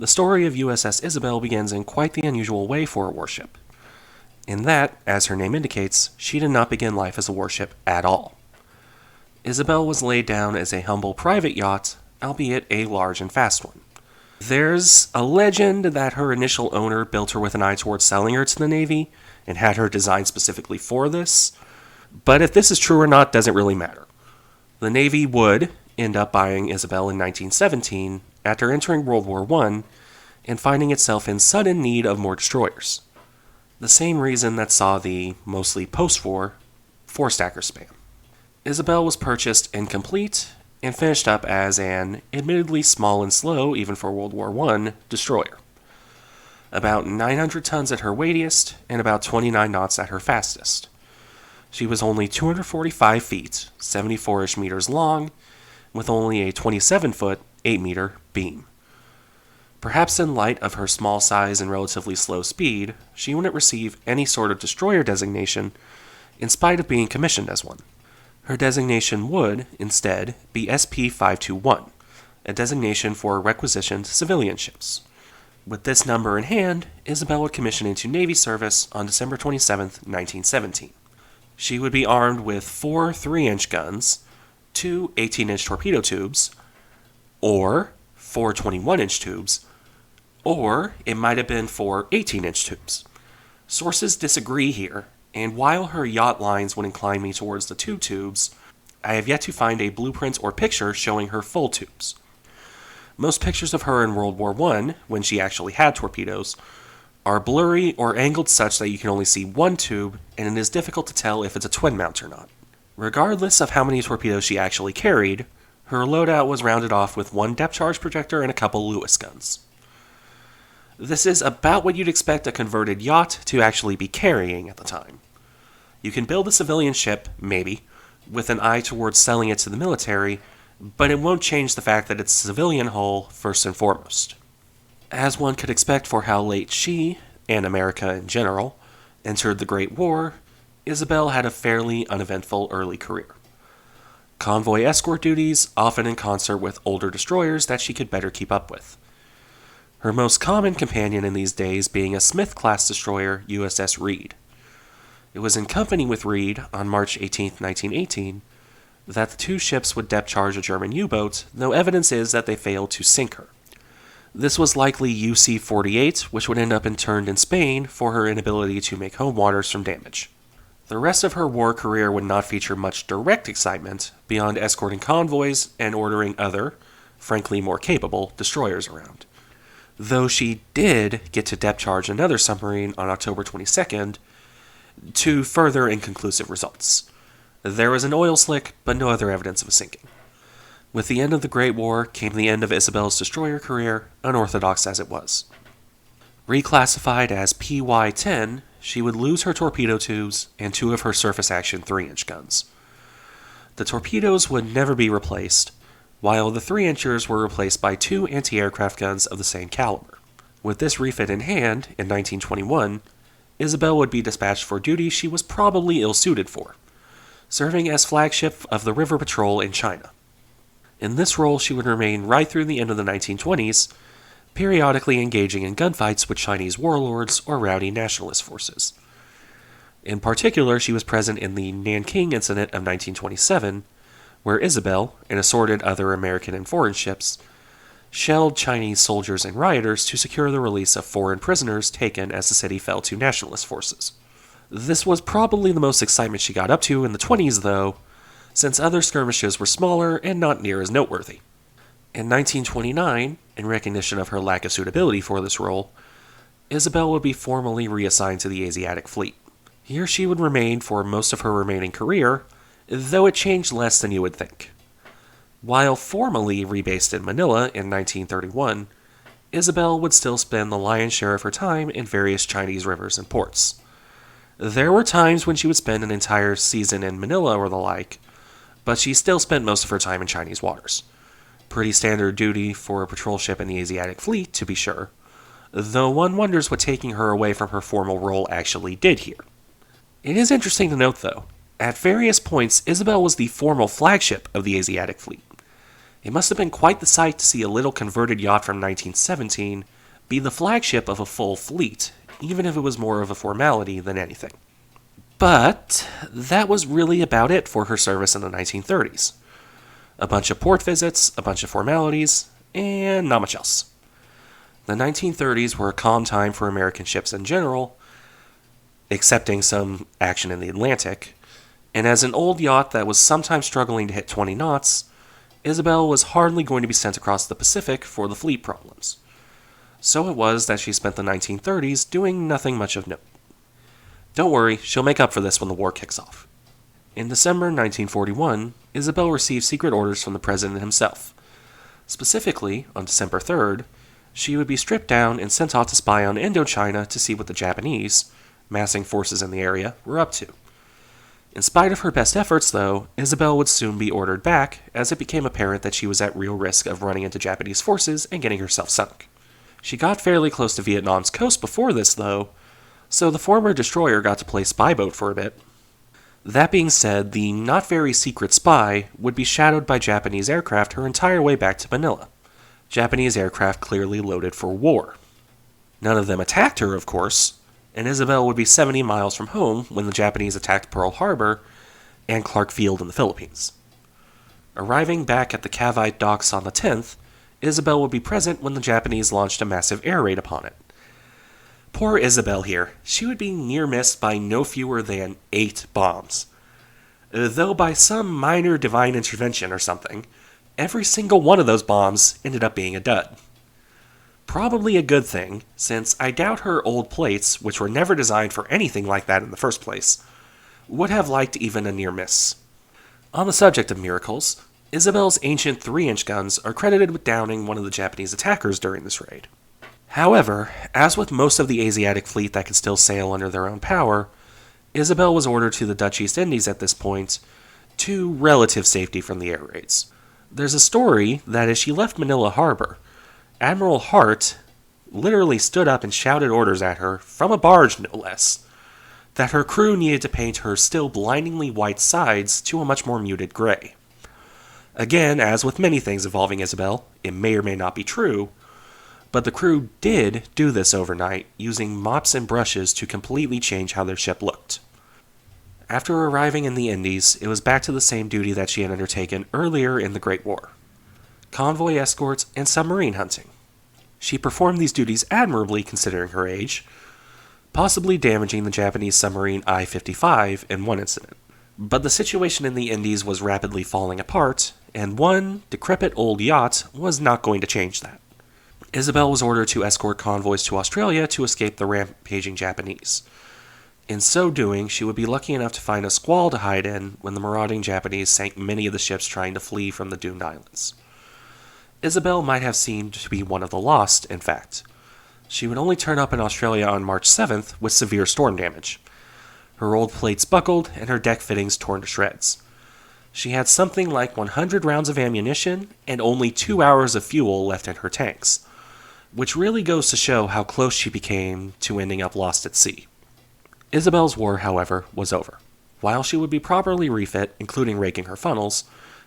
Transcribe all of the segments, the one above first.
The story of USS Isabel begins in quite the unusual way for a warship. In that, as her name indicates, she did not begin life as a warship at all. Isabel was laid down as a humble private yacht, albeit a large and fast one. There's a legend that her initial owner built her with an eye towards selling her to the Navy and had her designed specifically for this, but if this is true or not doesn't really matter. The Navy would end up buying Isabel in 1917 after entering World War I and finding itself in sudden need of more destroyers. The same reason that saw the, mostly post-war, four-stacker spam. Isabel was purchased incomplete and finished up as an, admittedly small and slow, even for World War I, destroyer. About 900 tons at her weightiest and about 29 knots at her fastest. She was only 245 feet, 74-ish meters long, with only a 27-foot, 8-meter beam. Perhaps in light of her small size and relatively slow speed, she wouldn't receive any sort of destroyer designation in spite of being commissioned as one. Her designation would, instead, be SP-521, a designation for requisitioned civilian ships. With this number in hand, Isabel would commission into Navy service on December 27, 1917. She would be armed with 4 3-inch guns, 2 18-inch torpedo tubes, or 4 21-inch tubes, or it might have been 4 18-inch tubes. Sources disagree here, and while her yacht lines would incline me towards the 2 tubes, I have yet to find a blueprint or picture showing her full tubes. Most pictures of her in World War I, when she actually had torpedoes, are blurry or angled such that you can only see one tube, and it is difficult to tell if it's a twin mount or not. Regardless of how many torpedoes she actually carried, her loadout was rounded off with 1 depth charge projector and a couple Lewis guns. This is about what you'd expect a converted yacht to actually be carrying at the time. You can build a civilian ship, maybe, with an eye towards selling it to the military, but it won't change the fact that it's a civilian hull first and foremost. As one could expect for how late she, and America in general, entered the Great War, Isabel had a fairly uneventful early career. Convoy escort duties, often in concert with older destroyers that she could better keep up with. Her most common companion in these days being a Smith-class destroyer, USS Reed. It was in company with Reed, on March 18, 1918, that the 2 ships would depth charge a German U-boat, though evidence is that they failed to sink her. This was likely UC-48, which would end up interned in Spain for her inability to make home waters from damage. The rest of her war career would not feature much direct excitement beyond escorting convoys and ordering other, frankly more capable, destroyers around. Though she did get to depth charge another submarine on October 22nd, to further inconclusive results. There was an oil slick, but no other evidence of a sinking. With the end of the Great War came the end of Isabel's destroyer career, unorthodox as it was. Reclassified as PY-10, she would lose her torpedo tubes and 2 of her surface action 3-inch guns. The torpedoes would never be replaced, while the 3-inchers were replaced by 2 anti-aircraft guns of the same caliber. With this refit in hand, in 1921, Isabel would be dispatched for duty she was probably ill-suited for, serving as flagship of the River Patrol in China. In this role she would remain right through the end of the 1920s, periodically engaging in gunfights with Chinese warlords or rowdy nationalist forces. In particular, she was present in the Nanking Incident of 1927, where Isabel, and assorted other American and foreign ships, shelled Chinese soldiers and rioters to secure the release of foreign prisoners taken as the city fell to nationalist forces. This was probably the most excitement she got up to in the 20s, though, since other skirmishes were smaller and not near as noteworthy. In 1929, in recognition of her lack of suitability for this role, Isabel would be formally reassigned to the Asiatic Fleet. Here she would remain for most of her remaining career, though it changed less than you would think. While formally rebased in Manila in 1931, Isabel would still spend the lion's share of her time in various Chinese rivers and ports. There were times when she would spend an entire season in Manila or the like, but she still spent most of her time in Chinese waters. Pretty standard duty for a patrol ship in the Asiatic Fleet, to be sure, though one wonders what taking her away from her formal role actually did here. It is interesting to note, though, at various points Isabel was the formal flagship of the Asiatic Fleet. It must have been quite the sight to see a little converted yacht from 1917 be the flagship of a full fleet, even if it was more of a formality than anything. But that was really about it for her service in the 1930s. A bunch of port visits, a bunch of formalities, and not much else. The 1930s were a calm time for American ships in general, excepting some action in the Atlantic, and as an old yacht that was sometimes struggling to hit 20 knots, Isabel was hardly going to be sent across the Pacific for the fleet problems. So it was that she spent the 1930s doing nothing much of note. Don't worry, she'll make up for this when the war kicks off. In December 1941, Isabel received secret orders from the president himself. Specifically, on December 3rd, she would be stripped down and sent off to spy on Indochina to see what the Japanese, massing forces in the area, were up to. In spite of her best efforts, though, Isabel would soon be ordered back, as it became apparent that she was at real risk of running into Japanese forces and getting herself sunk. She got fairly close to Vietnam's coast before this, though, so the former destroyer got to play spy boat for a bit. That being said, the not very secret spy would be shadowed by Japanese aircraft her entire way back to Manila. Japanese aircraft clearly loaded for war. None of them attacked her, of course, and Isabel would be 70 miles from home when the Japanese attacked Pearl Harbor and Clark Field in the Philippines. Arriving back at the Cavite docks on the 10th, Isabel would be present when the Japanese launched a massive air raid upon it. Poor Isabel here. She would be near missed by no fewer than 8 bombs. Though by some minor divine intervention or something, every single one of those bombs ended up being a dud. Probably a good thing, since I doubt her old plates, which were never designed for anything like that in the first place, would have liked even a near miss. On the subject of miracles, Isabel's ancient 3-inch guns are credited with downing one of the Japanese attackers during this raid. However, as with most of the Asiatic Fleet that could still sail under their own power, Isabel was ordered to the Dutch East Indies at this point, to relative safety from the air raids. There's a story that as she left Manila Harbor, Admiral Hart literally stood up and shouted orders at her, from a barge no less, that her crew needed to paint her still blindingly white sides to a much more muted gray. Again, as with many things involving Isabel, it may or may not be true, but the crew did do this overnight, using mops and brushes to completely change how their ship looked. After arriving in the Indies, it was back to the same duty that she had undertaken earlier in the Great War: convoy escorts and submarine hunting. She performed these duties admirably considering her age, possibly damaging the Japanese submarine I-55 in one incident. But the situation in the Indies was rapidly falling apart, and one decrepit old yacht was not going to change that. Isabel was ordered to escort convoys to Australia to escape the rampaging Japanese. In so doing, she would be lucky enough to find a squall to hide in when the marauding Japanese sank many of the ships trying to flee from the doomed islands. Isabel might have seemed to be one of the lost, in fact. She would only turn up in Australia on March 7th with severe storm damage. Her old plates buckled and her deck fittings torn to shreds. She had something like 100 rounds of ammunition and only 2 hours of fuel left in her tanks, which really goes to show how close she became to ending up lost at sea. Isabel's war, however, was over. While she would be properly refit, including raking her funnels,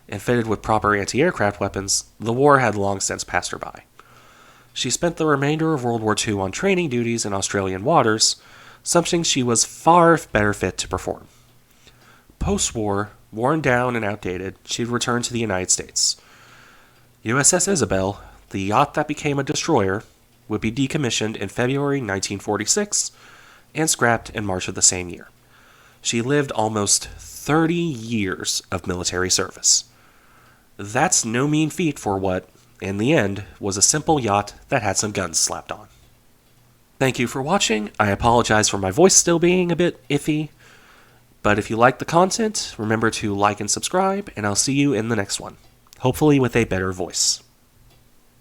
and fitted with proper anti-aircraft weapons, the war had long since passed her by. She spent the remainder of World War II on training duties in Australian waters, something she was far better fit to perform. Post-war, worn down and outdated, she'd returned to the United States. USS Isabel, the yacht that became a destroyer, would be decommissioned in February 1946 and scrapped in March of the same year. She lived almost 30 years of military service. That's no mean feat for what, in the end, was a simple yacht that had some guns slapped on. Thank you for watching. I apologize for my voice still being a bit iffy, but if you like the content, remember to like and subscribe, and I'll see you in the next one, hopefully with a better voice.